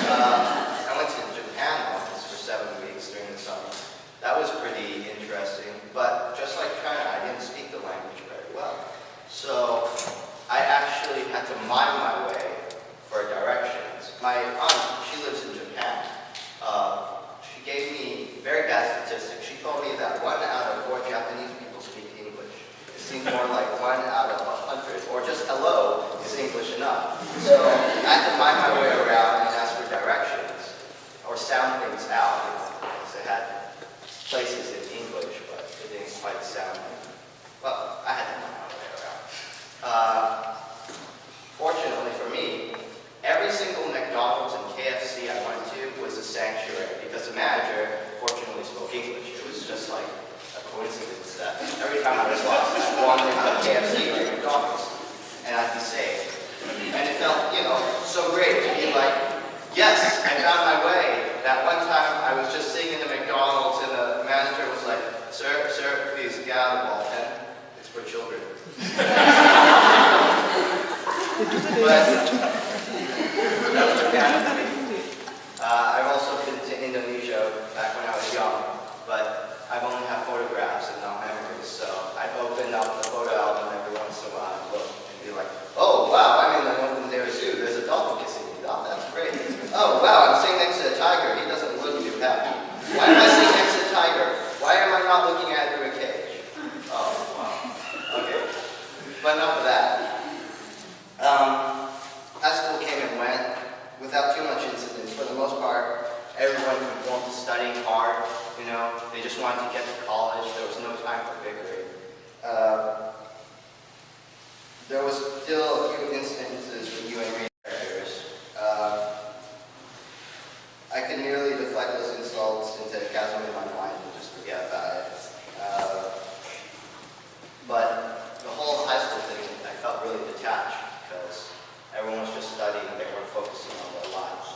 I went to Japan once for 7 weeks during the summer. That was pretty interesting, but just like China, I didn't speak the language very well. So I actually had to mime my way for directions. My aunt, she lives in Japan. She gave me very bad statistics. She told me that 1 out of 4 Japanese people speak English. It seems more like 1 out of 100, or just hello is English enough. So I had to mime my way around and ask for directions, or sound things out, because it had places in English, but it didn't quite sound like. Well, I had to mime my way around. Fortunately for me, every single McDonald's and KFC I went to was a sanctuary, because the manager fortunately spoke English. It was just like a coincidence that every time I was lost, I'd wander into KFC or McDonald's, and I'd be safe. And it felt, so great to be like, yes, I found my way. That one time I was just sitting in the McDonald's and the manager was like, sir, please get out of the ball pen. It's for children. I've also been to Indonesia back when I was young, but I've only had photographs and not memories, so I'd open up the photo album every once in a while and look and be like, oh wow, I'm in the Londonderry Zoo, there's a dolphin kissing me, oh that's great. Oh wow, I'm sitting next to a tiger, he doesn't look too happy. Why am I sitting next to a tiger? Why am I not looking at it through a cage? Oh wow, okay, but enough of that. High school came and went without too much incidents. For the most part, everyone conformed to studying hard, they just wanted to get to college. There was no time for bickering. There was still a few instances with UNRE characters. I could merely deflect those insults into a chasm in my mind and just forget about it. But the whole high school thing, I felt really detached because everyone was just studying and they weren't focusing on their lives.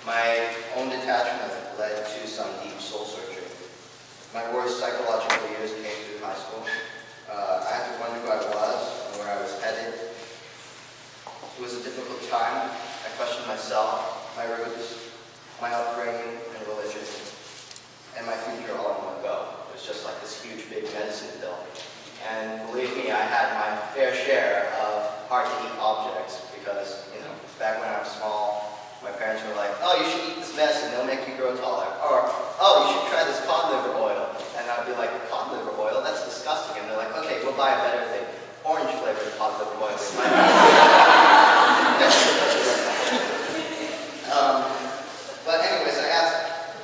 My own detachment led to some deep soul searching. My worst psychological years came through high school. I had to wonder who I was and where I was headed. It was a difficult time. I questioned myself, my roots, my upbringing, and religion, and my future all in one go. It was just like this huge, big medicine pill. And believe me, I had my fair share of hard-to-eat objects because, back when I was small, my parents were like, oh, you should eat this medicine, it'll make you grow taller. Or, oh, you should try this cod liver oil. And I'd be like, cod liver oil? That's disgusting. And they're like, okay, we'll buy a better thing. Orange-flavored cod liver oil. But anyways, I asked,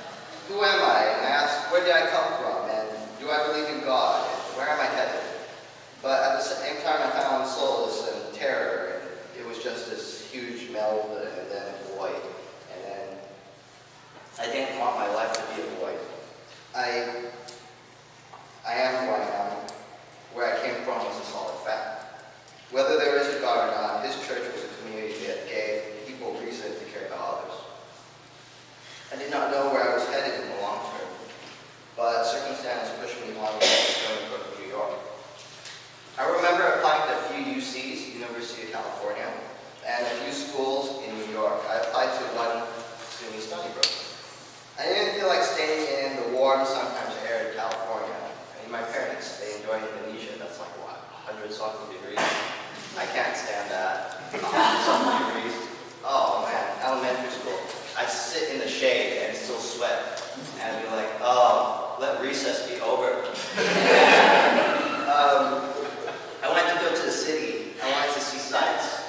who am I? And I asked, where did I come from? And do I believe in God? And where am I headed? But at the same time, I found solace and terror. And it was just this huge meld and then a void. And then I didn't want my life to be a void. I am who I am. Where I came from was a solid fact. Whether there is a God or not, his church was a community that gave people reason to care about others. I did not know where I was headed in the long term, but circumstance pushed me on to New York. I remember applying to a few UCs, University of California, and a few schools in New York. I applied to one SUNY study program. I didn't feel like staying in the warm, sometimes arid California. I mean, my parents, they enjoy Indonesia. That's like, what, 100-something degrees? I can't stand that. 100-something degrees. Oh, man, elementary school. I'd sit in the shade and still sweat. And I'd be like, oh, let recess be over. I wanted to go to the city. I wanted to see sights.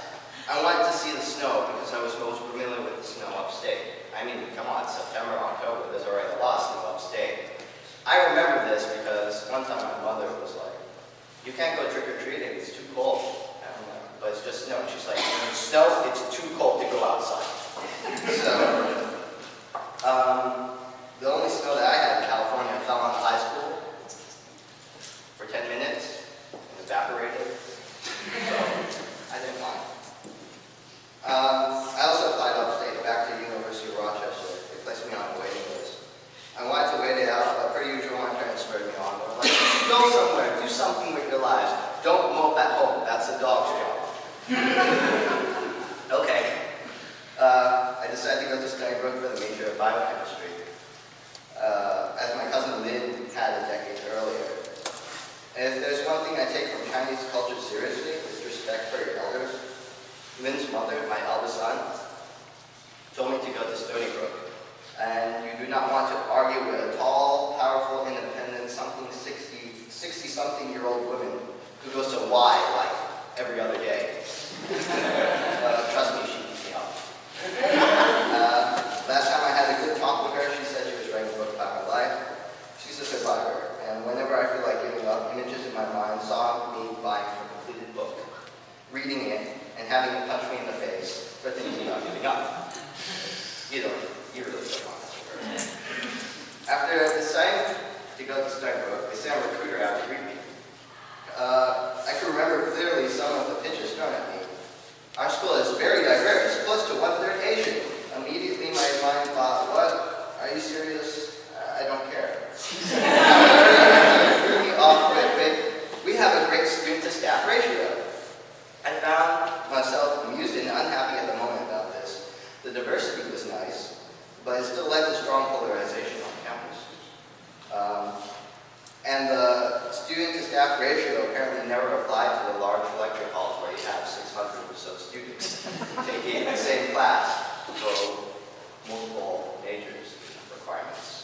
I wanted to see the snow because I was most familiar with the snow upstate. I mean, come on, September, October, there's already a lot of snow upstate. I remember this because one time my mother was like, you can't go trick-or-treating, it's too cold. And I'm like, but it's just snow. And she's like, when it snows, it's too cold to go outside. So, the only snow that I had in California fell on high school for 10 minutes and evaporated. So, I didn't mind. I also applied upstate back to the University of Rochester. They placed me on a waiting list. I wanted to wait it out, but per usual, my parents spurred me on. They were like, go somewhere, do something with your lives. Don't mope at culture seriously is respect for your elders. Lynn's mother, my eldest son, told me to go to Stony Brook. And you do not want to argue with a tall, powerful, independent, 60-something-year-old woman who goes to Y like every other day. Trust me, she beats me up. Last time I had a good talk with her, she said she was writing a book about her life. She's a survivor, and whenever I feel like giving up, images in my mind saw me buying her completed book, reading it, and having it punch me in the face for thinking about giving up. You really don't want this to work. After deciding to go to Stony Brook, they sent a recruiter out to greet me. I can remember clearly some of the pitches thrown at me. Our school is very diverse, close to 1/3 Asian. Immediately my mind thought, what? Are you serious? I don't care. Threw me off with, we have a great student-to-staff ratio. I found myself amused and unhappy at the moment about this. The diversity was nice, but it still led to strong polarization on campus. And the student-to-staff ratio apparently never applied to the large lecture halls where you have 600 or so students taking the same class for multiple majors requirements.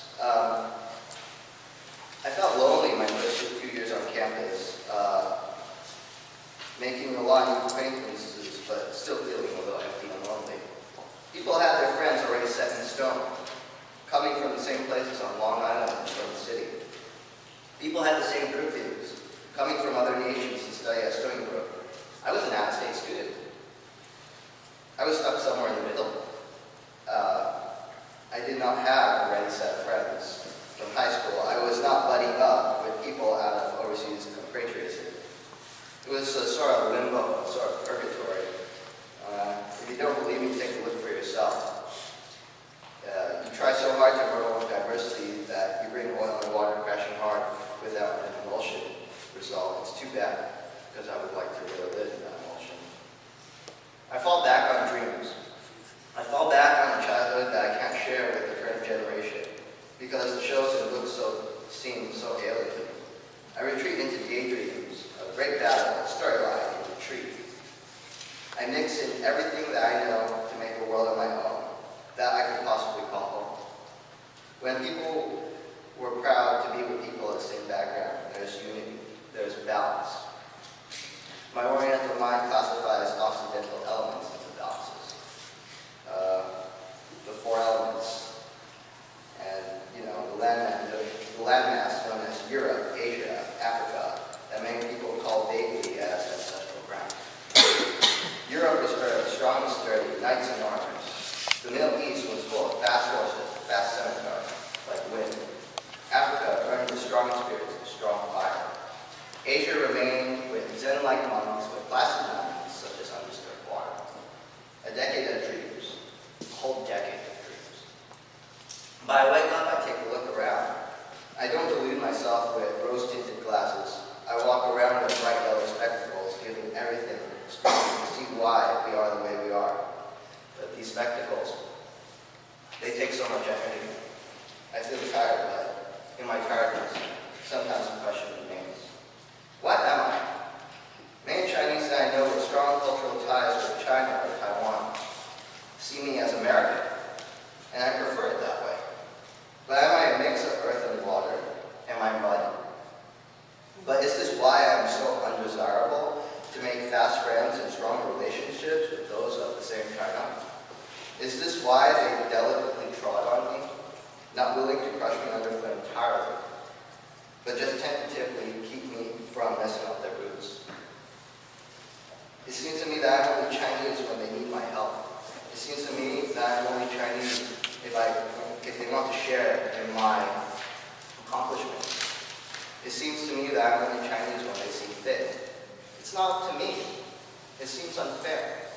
I felt lonely my first few years on campus, making a lot of new acquaintances, but still feeling a little empty and lonely. People had their friends already set in stone, coming from the same places on Long Island and from the city. People had the same groupings, coming from other nations to study at Stony Brook. I was an out-of-state student. I was stuck somewhere in the middle. I did not have a ready set of friends from high school. I was not buddying up with people out of overseas compatriots. It was a sort of limbo, a sort of purgatory. If you don't believe me, take a look for yourself. You try so hard to promote diversity that you bring oil and water crashing hard without an emulsion result. It's too bad, because I would like to really live in that emulsion. I fall back on dreams. I fall back on a childhood that I can't share with the current generation, because the shows and books seem so alien to me. I retreat into daydreams of great battle and storyline and retreat. I mix in everything that I know to make a world of my own that I could possibly call home. When people were proud to be with people of the same background, there's unity, there's balance. My Oriental mind classifies Occidental elements into boxes. The 4 elements, and the landmass known as Europe, Asia, Africa, that many people call vaguely as ancestral ground. Europe was strong and sturdy, knights and armors. The Middle East was full of fast horses, fast scimitars, like wind. Africa burned with strong spirits and strong fire. Asia remained with Zen-like monks with placid minds, such as undisturbed water. A decade of dreams, a whole decade of dreams. But I wake up, I take a look around. I don't delude myself with rose-tinted glasses. I walk around with bright yellow spectacles, giving everything screaming to see why we are the way we are. But these spectacles, they take so much energy. I feel tired, but in my tiredness, sometimes the question remains, what am I? Many Chinese that I know with strong cultural ties with China or Taiwan see me as American, and I prefer it that way. But am I a mix of earth and water? Am I mud? But is this why I'm so undesirable to make fast friends and strong relationships with those of the same China? Is this why they delicately trod on me, not willing to crush me underfoot entirely, but just tentatively keep me from messing up their roots? It seems to me that I'm only Chinese when they need my help. It seems to me that I'm only Chinese if they want to share in my accomplishments. It seems to me that I'm only Chinese when they see fit. It's not up to me. It seems unfair.